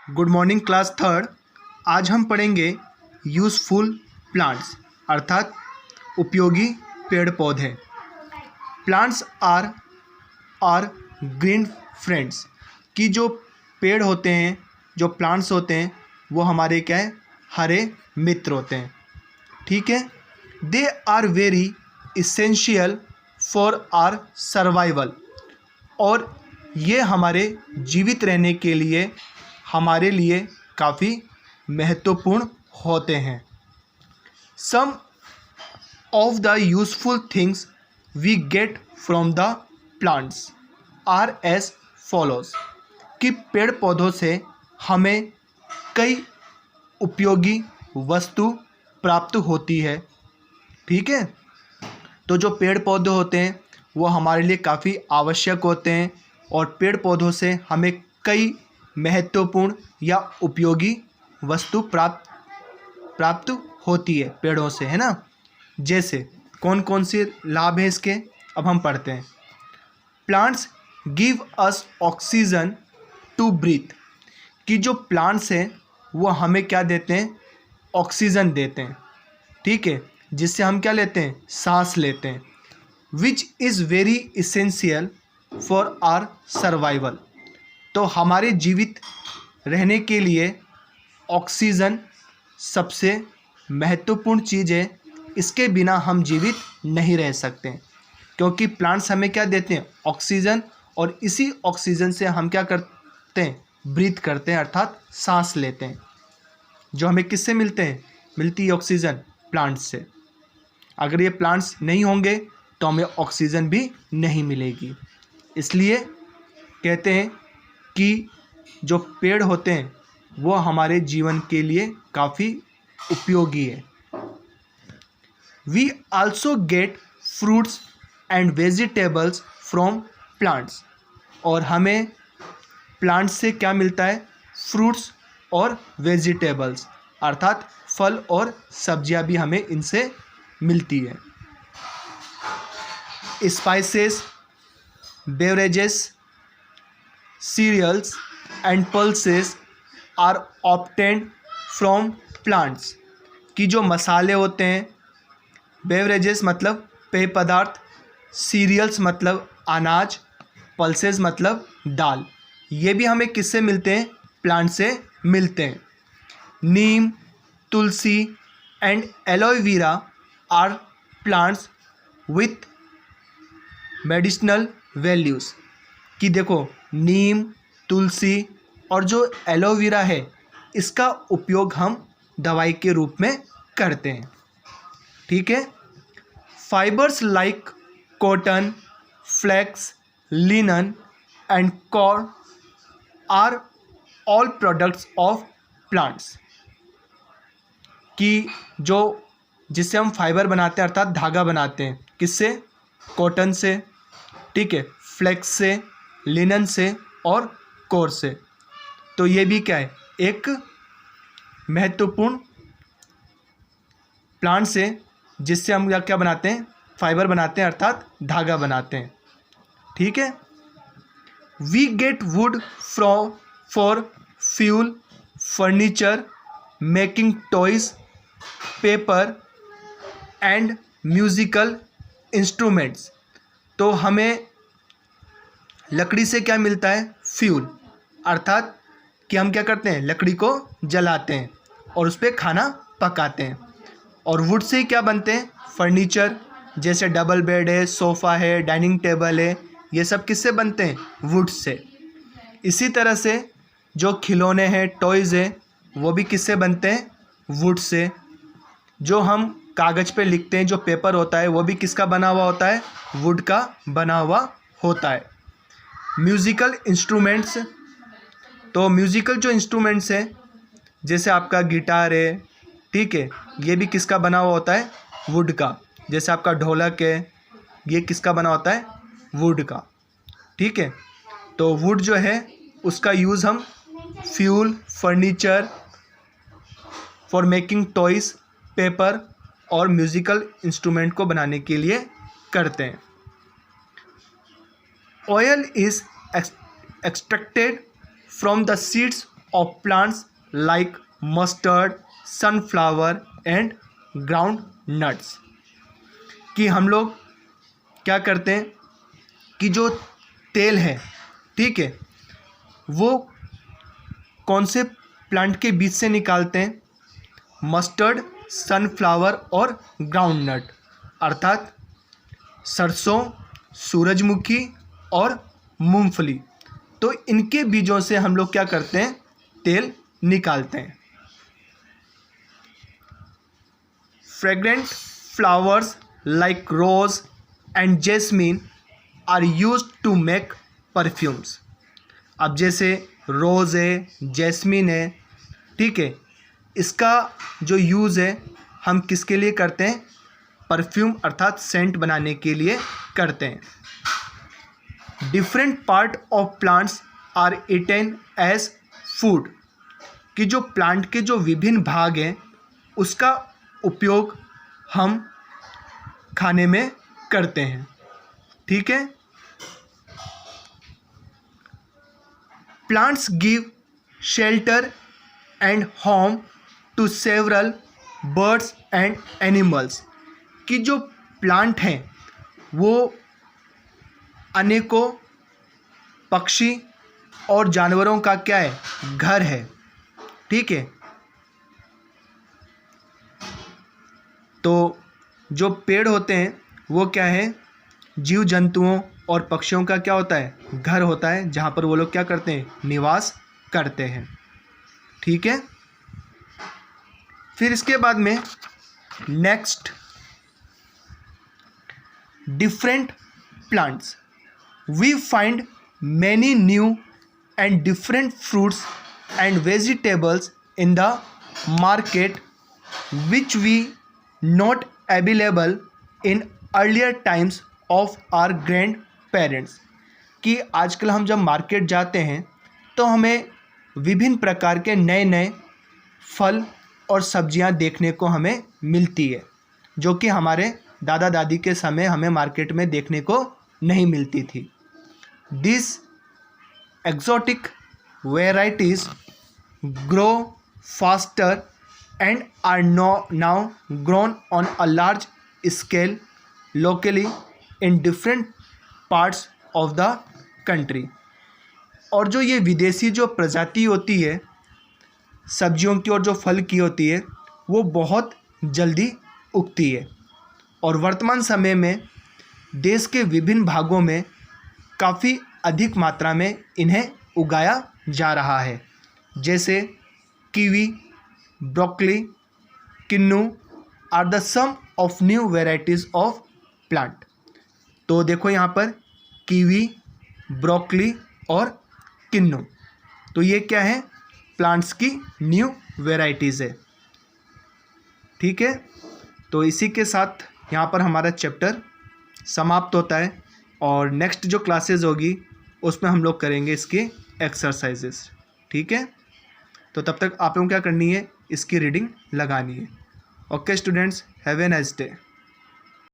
Good morning class third. आज हम पढ़ेंगे यूज़फुल प्लांट्स अर्थात उपयोगी पेड़ पौधे। प्लांट्स आर ग्रीन फ्रेंड्स कि जो पेड़ होते हैं, जो प्लांट्स होते हैं वो हमारे क्या है, हरे मित्र होते हैं। ठीक है। They are very essential for our survival, और ये हमारे जीवित रहने के लिए हमारे लिए काफ़ी महत्वपूर्ण होते हैं। Some of the useful things we get from the plants are as follows कि पेड़ पौधों से हमें कई उपयोगी वस्तु प्राप्त होती है। ठीक है। तो जो पेड़ पौधे होते हैं वो हमारे लिए काफ़ी आवश्यक होते हैं, और पेड़ पौधों से हमें कई महत्वपूर्ण या उपयोगी वस्तु प्राप्त होती है पेड़ों से, है ना। जैसे कौन कौन से लाभ हैं इसके, अब हम पढ़ते हैं। Plants give us oxygen to breathe कि जो प्लांट्स हैं वो हमें क्या देते हैं, ऑक्सीजन देते हैं। ठीक है। जिससे हम क्या लेते हैं, सांस लेते हैं। Which is very essential for our survival, तो हमारे जीवित रहने के लिए ऑक्सीजन सबसे महत्वपूर्ण चीज़ है। इसके बिना हम जीवित नहीं रह सकते, क्योंकि प्लांट्स हमें क्या देते हैं, ऑक्सीजन, और इसी ऑक्सीजन से हम क्या करते हैं, ब्रीथ करते हैं अर्थात सांस लेते हैं। जो हमें किससे मिलते हैं, मिलती है ऑक्सीजन प्लांट्स से। अगर ये प्लांट्स नहीं होंगे तो हमें ऑक्सीजन भी नहीं मिलेगी। इसलिए कहते हैं कि जो पेड़ होते हैं वो हमारे जीवन के लिए काफ़ी उपयोगी है। We also get fruits and vegetables from plants, और हमें प्लांट्स से क्या मिलता है, फ्रूट्स और वेजिटेबल्स अर्थात फल और सब्जियां भी हमें इनसे मिलती है। Spices, beverages, cereals and pulses are obtained from plants कि जो मसाले होते हैं, बेवरेजेस मतलब पेय पदार्थ, सीरियल्स मतलब अनाज, पल्सेस मतलब दाल, ये भी हमें किससे मिलते हैं, प्लांट से मिलते हैं। Neem, tulsi and aloe vera are plants with medicinal values कि देखो नीम, तुलसी और जो एलोवेरा है इसका उपयोग हम दवाई के रूप में करते हैं। ठीक है। Fibers like cotton, flax, linen and corn are all products of plants कि जो जिससे हम फाइबर बनाते हैं अर्थात धागा बनाते हैं, किससे, कॉटन से, ठीक है, फ्लेक्स से, लिनन से और कोर से। तो ये भी क्या है, एक महत्वपूर्ण प्लांट से जिससे हम क्या बनाते हैं, फाइबर बनाते हैं अर्थात धागा बनाते हैं। ठीक है। We get wood for fuel, furniture, making toys, paper and musical instruments, तो हमें लकड़ी से क्या मिलता है, फ्यूल, अर्थात कि हम क्या करते हैं, लकड़ी को जलाते हैं और उस पर खाना पकाते हैं। और वुड से क्या बनते हैं, फर्नीचर, जैसे डबल बेड है, सोफ़ा है, डाइनिंग टेबल है, ये सब किससे बनते हैं, वुड से। इसी तरह से जो खिलौने हैं, टॉयज़ हैं, वो भी किससे बनते हैं, वुड से। जो हम कागज़ पे लिखते हैं, जो पेपर होता है, वो भी किसका बना हुआ होता है, वुड का बना हुआ होता है। म्यूज़िकल इंस्ट्रूमेंट्स, तो म्यूज़िकल जो इंस्ट्रूमेंट्स हैं जैसे आपका गिटार है, ठीक है, ये भी किसका बना हुआ होता है, वुड का। जैसे आपका ढोलक है, ये किसका बना होता है, वुड का। ठीक है। तो वुड जो है उसका यूज़ हम fuel, furniture, for making toys, paper और म्यूज़िकल इंस्ट्रूमेंट को बनाने के लिए करते हैं। Oil is extracted from the seeds of plants like mustard, sunflower and ground nuts. कि हम लोग क्या करते हैं कि जो तेल है, ठीक है, वो कौन से प्लांट के बीज से निकालते हैं? मस्टर्ड, सनफ्लावर और ग्राउंड नट, अर्थात सरसों, सूरजमुखी और मूंगफली। तो इनके बीजों से हम लोग क्या करते हैं? तेल निकालते हैं। Fragrant flowers like rose and jasmine are used to make perfumes. अब जैसे रोज़ है, जैस्मीन है, ठीक है, इसका जो यूज़ है हम किसके लिए करते हैं? परफ्यूम अर्थात सेंट बनाने के लिए करते हैं। Different part of plants are eaten as food. कि जो प्लांट के जो विभिन्न भाग हैं उसका उपयोग हम खाने में करते हैं, ठीक है। Plants give shelter and home to several birds and animals. कि जो प्लांट हैं वो अनेकों पक्षी और जानवरों का क्या है? घर है, ठीक है। तो जो पेड़ होते हैं वो क्या है? जीव जंतुओं और पक्षियों का क्या होता है? घर होता है, जहाँ पर वो लोग क्या करते हैं? निवास करते हैं, ठीक है। फिर इसके बाद में next, different plants. We find many new and different fruits and vegetables in the market which we not available in earlier times of our grandparents. कि आजकल हम जब मार्केट जाते हैं तो हमें विभिन्न प्रकार के नए नए फल और सब्जियां देखने को हमें मिलती है, जो कि हमारे दादा दादी के समय हमें मार्केट में देखने को नहीं मिलती थी। This exotic varieties grow faster and are now grown on a large scale locally in different parts of the country. और जो ये विदेशी जो प्रजाति होती है सब्जियों की और जो फल की होती है वो बहुत जल्दी उगती है, और वर्तमान समय में देश के विभिन्न भागों में काफ़ी अधिक मात्रा में इन्हें उगाया जा रहा है। जैसे kiwi, broccoli, kinnow are the some of new varieties of plant. तो देखो यहाँ पर कीवी, ब्रोकली और किन्नू, तो ये क्या है? प्लांट्स की न्यू वेराइटीज़ है, ठीक है। तो इसी के साथ यहाँ पर हमारा चैप्टर समाप्त होता है, और नेक्स्ट जो क्लासेस होगी उसमें हम लोग करेंगे इसकी एक्सरसाइजेस, ठीक है। तो तब तक आप लोगों को क्या करनी है? इसकी रीडिंग लगानी है। Okay students, have a nice day.